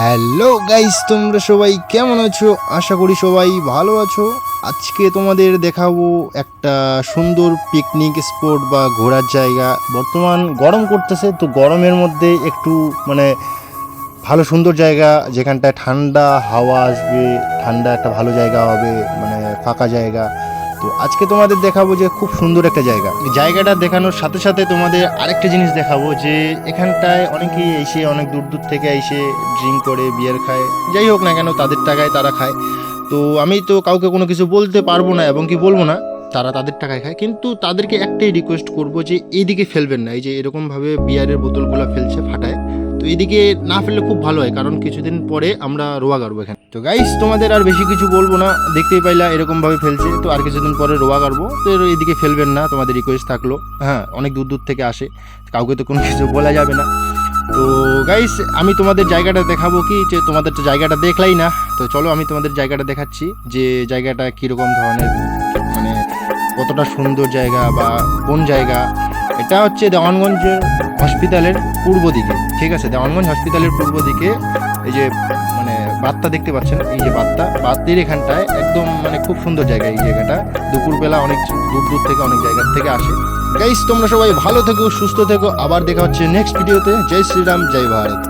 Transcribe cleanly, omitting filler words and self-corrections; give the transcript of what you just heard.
Hello guys, তোমরা সবাই কেমন আছো? আশা করি সবাই ভালো আছো। আজকে তোমাদের দেখাবো একটা সুন্দর পিকনিক স্পট বা ঘোরার জায়গা। বর্তমান গরম করতেছে, তো গরমের মধ্যে একটু মানে ভালো সুন্দর জায়গা, যেখানটায় ঠান্ডা হাওয়া আসবে, ঠান্ডা একটা ভালো জায়গা হবে, মানে ফাঁকা জায়গা। তো আজকে তোমাদের দেখাবো যে খুব সুন্দর একটা জায়গা। এই জায়গাটা দেখানোর সাথে সাথে তোমাদের আরেকটা জিনিস দেখাবো যে এখানটায় অনেকেই এসে অনেক দূর দূর থেকে এসে ড্রিঙ্ক করে, বিয়ার খায়, যাই হোক না কেন তাদের টাকায় তারা খায়। তো আমি তো কাউকে কোনো কিছু বলতে পারবো না এবং কি বলবো না, তারা তাদের টাকায় খায়, কিন্তু তাদেরকে একটাই রিকোয়েস্ট করবো যে এইদিকে ফেলবেন না। এই যে এরকমভাবে বিয়ারের বোতলগুলো ফেলছে ফাটায়, তো এইদিকে না ফেললে খুব ভালো হয়, কারণ কিছুদিন পরে আমরা রোয়া গাড়বো এখানে। তো গাইস, তোমাদের আর বেশি কিছু বলবো না, দেখতেই পাইলা এরকমভাবে ফেলছে, তো আর কিছুদিন পরে রোয়া গাড়বো, তো এইদিকে ফেলবেন না, তোমাদের রিকোয়েস্ট থাকলো। হ্যাঁ, অনেক দূর দূর থেকে আসে, কাউকে তো কোনো কিছু বলা যাবে না। তো গাইস, আমি তোমাদের জায়গাটা দেখাবো, কি যে তোমাদের তো জায়গাটা দেখলাই না, তো চলো আমি তোমাদের জায়গাটা দেখাচ্ছি যে জায়গাটা কীরকম ধরনের, মানে কতটা সুন্দর জায়গা বা কোন জায়গা। এটা হচ্ছে দেওয়ানগঞ্জের হসপিটালের পূর্ব দিকে, ঠিক আছে? দেওয়ানগঞ্জ হসপিটালের পূর্ব দিকে এই যে মানে বাতটা দেখতে পাচ্ছেন, এই যে বাতের এখানটায় একদম মানে খুব সুন্দর জায়গা এই জায়গাটা। দুপুরবেলা অনেক দূর দূর থেকে অনেক জায়গার থেকে আসে। গাইস, তোমরা সবাই ভালো থেকো, সুস্থ থেকো, আবার দেখা হচ্ছে নেক্সট ভিডিওতে। জয় শ্রীরাম, জয় ভারত।